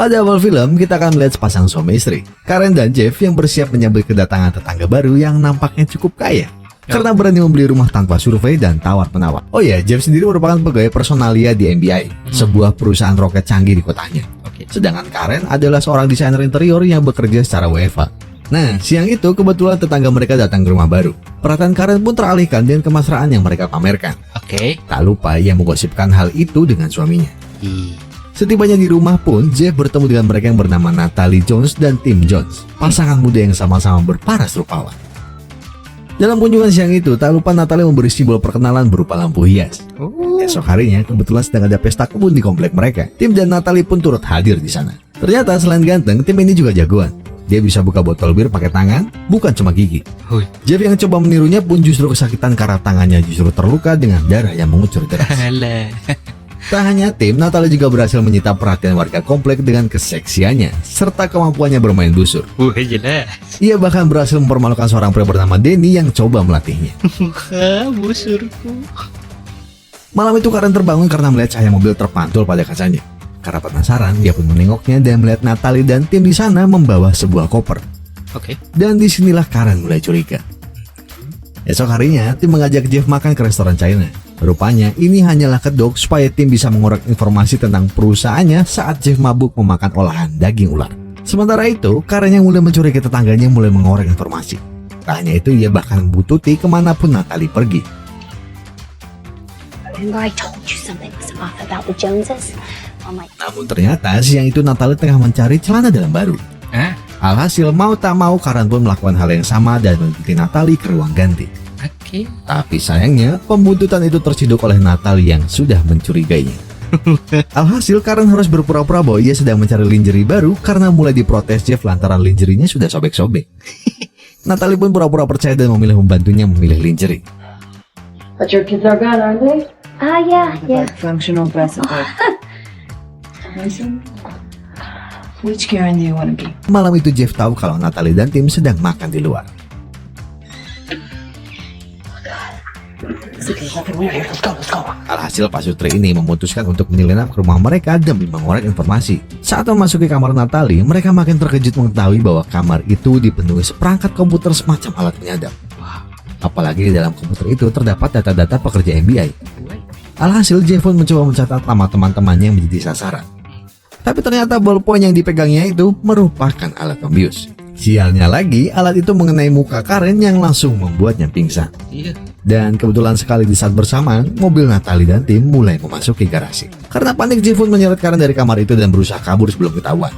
Pada awal film, kita akan melihat sepasang suami istri, Karen dan Jeff yang bersiap menyambut kedatangan tetangga baru yang nampaknya cukup kaya. Karena berani membeli rumah tanpa survei dan tawar-menawar. Oh ya, Jeff sendiri merupakan pegawai personalia di MBI, sebuah perusahaan roket canggih di kotanya. Sedangkan Karen adalah seorang desainer interior yang bekerja secara WFH. Nah, siang itu kebetulan tetangga mereka datang ke rumah baru. Perhatian Karen pun teralihkan dengan kemesraan yang mereka pamerkan. Tak lupa ia menggosipkan hal itu dengan suaminya. Setibanya di rumah pun, Jeff bertemu dengan mereka yang bernama Natalie Jones dan Tim Jones, pasangan muda yang sama-sama berparas rupawan. Dalam kunjungan siang itu, tak lupa Natalie memberi simbol perkenalan berupa lampu hias. Esok harinya, kebetulan sedang ada pesta kebun di komplek mereka. Tim dan Natalie pun turut hadir di sana. Ternyata selain ganteng, Tim ini juga jagoan. Dia bisa buka botol bir pakai tangan, bukan cuma gigi. Jeff yang coba menirunya pun justru kesakitan karena tangannya justru terluka dengan darah yang mengucur deras. Tak hanya Tim, Natalie juga berhasil menyita perhatian warga komplek dengan keseksiannya serta kemampuannya bermain busur. Ia bahkan berhasil mempermalukan seorang pria bernama Denny yang coba melatihnya. Busurku. Malam itu Karen terbangun karena melihat cahaya mobil terpantul pada kacanya. Karena penasaran, dia pun menengoknya dan melihat Natalie dan Tim di sana membawa sebuah koper. Dan disinilah Karen mulai curiga. Esok harinya, Tim mengajak Jeff makan ke restoran China. Rupanya ini hanyalah kedok supaya Tim bisa mengorek informasi tentang perusahaannya saat Jeff mabuk memakan olahan daging ular. Sementara itu, Karen yang mulai mencurigai tetangganya mulai mengorek informasi. Tak hanya itu, ia bahkan membututi kemanapun Natalie pergi. Namun ternyata siang itu Natalie tengah mencari celana dalam baru. Alhasil mau tak mau Karen pun melakukan hal yang sama dan mengikuti Natalie ke ruang ganti. Tapi sayangnya pembuntutan itu terciduk oleh Natalie yang sudah mencurigainya. Alhasil Karen harus berpura-pura bahwa ia sedang mencari lingerie baru karena mulai diprotes Jeff lantaran lingerie-nya sudah sobek-sobek. Natalie pun pura-pura percaya dan memilih membantunya memilih lingerie. But your kids are gone, aren't they? Yeah. Like functional breast support. Amazing. Which Karen do you want to be? Malam itu Jeff tahu kalau Natalie dan Tim sedang makan di luar. Alhasil Pak Sutri ini memutuskan untuk menyelinap ke rumah mereka demi mengorek informasi. Saat memasuki kamar Natalie, mereka makin terkejut mengetahui bahwa kamar itu dipenuhi seperangkat komputer semacam alat penyadap. Apalagi di dalam komputer itu terdapat data-data pekerja MBI. Alhasil Jeff pun mencoba mencatat nama teman-temannya yang menjadi sasaran. Tapi ternyata ballpoint yang dipegangnya itu merupakan alat membius. Sialnya lagi, alat itu mengenai muka Karen yang langsung membuatnya pingsan. Dan kebetulan sekali di saat bersamaan, mobil Natalie dan Tim mulai memasuki garasi. Karena panik, Jeff pun menyeret Karen dari kamar itu dan berusaha kabur sebelum ketahuan.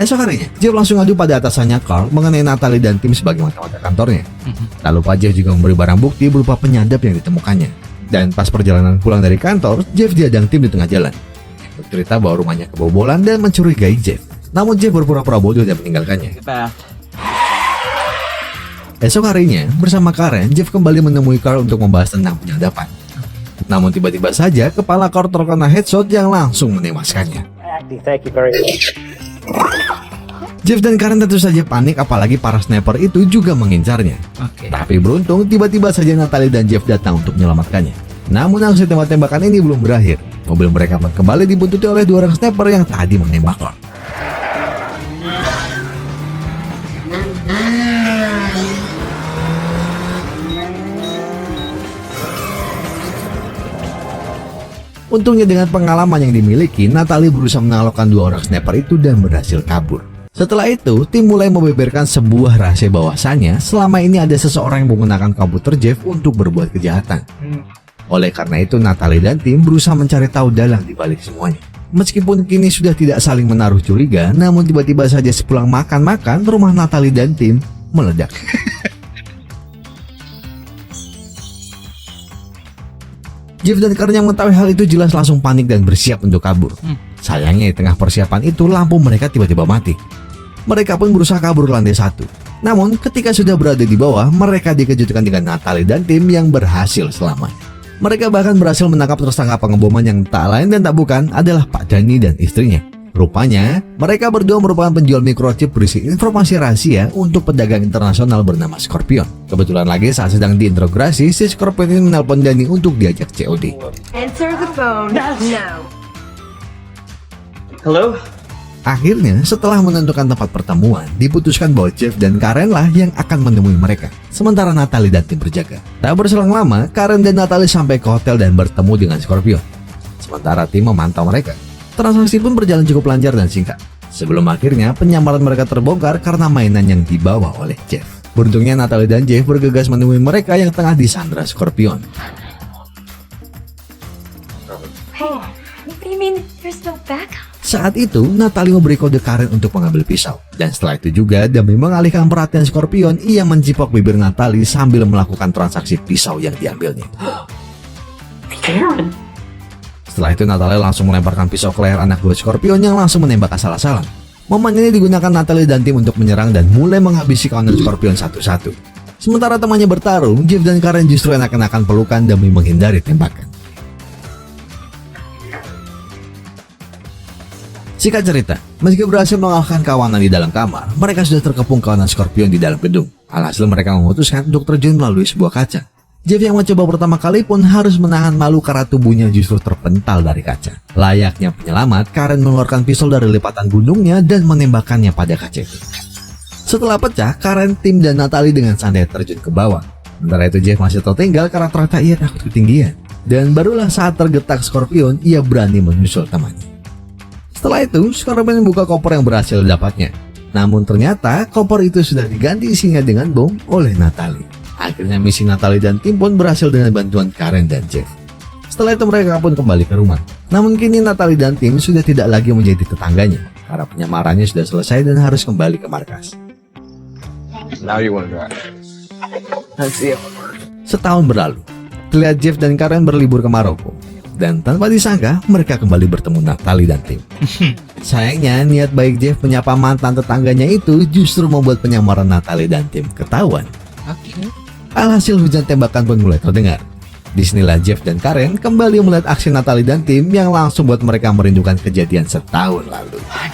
Esok harinya, Jeff langsung ngadu pada atasannya Carl mengenai Natalie dan Tim sebagai mata-mata kantornya. Tak lupa Jeff juga memberi barang bukti berupa penyadap yang ditemukannya. Dan pas perjalanan pulang dari kantor, Jeff dihadang Tim di tengah jalan. Bercerita bahwa rumahnya kebobolan dan mencurigai Jeff. Namun Jeff berpura-pura bodoh dan meninggalkannya. Esok harinya, bersama Karen, Jeff kembali menemui Carl untuk membahas tentang penyadapan. Namun tiba-tiba saja, kepala Carl terkena headshot yang langsung menewaskannya. Jeff dan Karen tentu saja panik, apalagi para sniper itu juga mengincarnya. Tapi beruntung, tiba-tiba saja Natalie dan Jeff datang untuk menyelamatkannya. Namun aksi tembak-tembakan ini belum berakhir. Mobil mereka kembali dibuntuti oleh dua orang sniper yang tadi menembak Carl. Untungnya dengan pengalaman yang dimiliki, Natalie berusaha mengalahkan dua orang sniper itu dan berhasil kabur. Setelah itu, Tim mulai membeberkan sebuah rahasia bahwasannya selama ini ada seseorang yang menggunakan komputer Jeff untuk berbuat kejahatan. Oleh karena itu, Natalie dan Tim berusaha mencari tahu dalang di balik semuanya. Meskipun kini sudah tidak saling menaruh curiga, namun tiba-tiba saja sepulang makan-makan, rumah Natalie dan Tim meledak. Jeff dan Karen yang mengetahui hal itu jelas langsung panik dan bersiap untuk kabur. Sayangnya di tengah persiapan itu lampu mereka tiba-tiba mati. Mereka pun berusaha kabur ke lantai 1. Namun ketika sudah berada di bawah, mereka dikejutkan dengan Natalie dan Tim yang berhasil selamat. Mereka bahkan berhasil menangkap tersangka pengeboman yang tak lain dan tak bukan adalah Pak Danny dan istrinya. Rupanya, mereka berdua merupakan penjual microchip berisi informasi rahasia untuk pedagang internasional bernama Scorpion. Kebetulan lagi saat sedang diinterogasi, si Scorpion ini menelpon Danny untuk diajak COD. Answer the phone now. Hello? Akhirnya, setelah menentukan tempat pertemuan, diputuskan bahwa Jeff dan Karen lah yang akan menemui mereka. Sementara Natalie dan tim berjaga. Tak berselang lama, Karen dan Natalie sampai ke hotel dan bertemu dengan Scorpion. Sementara tim memantau mereka. Transaksi pun berjalan cukup lancar dan singkat. Sebelum akhirnya penyamaran mereka terbongkar karena mainan yang dibawa oleh Jeff. Beruntungnya Natalie dan Jeff bergegas menemui mereka yang tengah disandra Scorpion. Hey, what do you mean there's no backup? Saat itu, Natalie memberi kode Karen untuk mengambil pisau. Dan setelah itu juga, demi mengalihkan perhatian Scorpion, ia mencipok bibir Natalie sambil melakukan transaksi pisau yang diambilnya. Karen? Setelah itu, Natalie langsung melemparkan pisau ke leher anak buah Scorpion yang langsung menembak asal-asalan. Momen ini digunakan Natalie dan tim untuk menyerang dan mulai menghabisi kawanan Scorpion satu-satu. Sementara temannya bertarung, Jeff dan Karen justru enak-enakan pelukan demi menghindari tembakan. Singkat cerita, meski berhasil mengalahkan kawanan di dalam kamar, mereka sudah terkepung kawanan Scorpion di dalam gedung. Alhasil mereka memutuskan untuk terjun melalui sebuah kaca. Jeff yang mencoba pertama kali pun harus menahan malu karena tubuhnya justru terpental dari kaca. Layaknya penyelamat, Karen mengeluarkan pisau dari lipatan gunungnya dan menembakkannya pada kaca itu. Setelah pecah, Karen, tim, dan Natalie dengan santai terjun ke bawah. Sementara itu Jeff masih tertinggal karena ternyata ia takut ketinggian. Dan barulah saat tergetak Scorpion, ia berani menyusul temannya. Setelah itu, Scorpion membuka koper yang berhasil didapatnya. Namun ternyata koper itu sudah diganti isinya dengan bom oleh Natalie. Akhirnya misi Natalie dan tim pun berhasil dengan bantuan Karen dan Jeff. Setelah itu mereka pun kembali ke rumah. Namun kini Natalie dan tim sudah tidak lagi menjadi tetangganya karena penyamarannya sudah selesai dan harus kembali ke markas. Now you wanna drive. Let's see. Setahun berlalu, terlihat Jeff dan Karen berlibur ke Maroko. Dan tanpa disangka, mereka kembali bertemu Natalie dan tim. Sayangnya, niat baik Jeff menyapa mantan tetangganya itu justru membuat penyamaran Natalie dan tim ketahuan. Okay. Alhasil hujan tembakan pun mulai terdengar. Disinilah Jeff dan Karen kembali melihat aksi Natalie dan tim yang langsung buat mereka merindukan kejadian setahun lalu.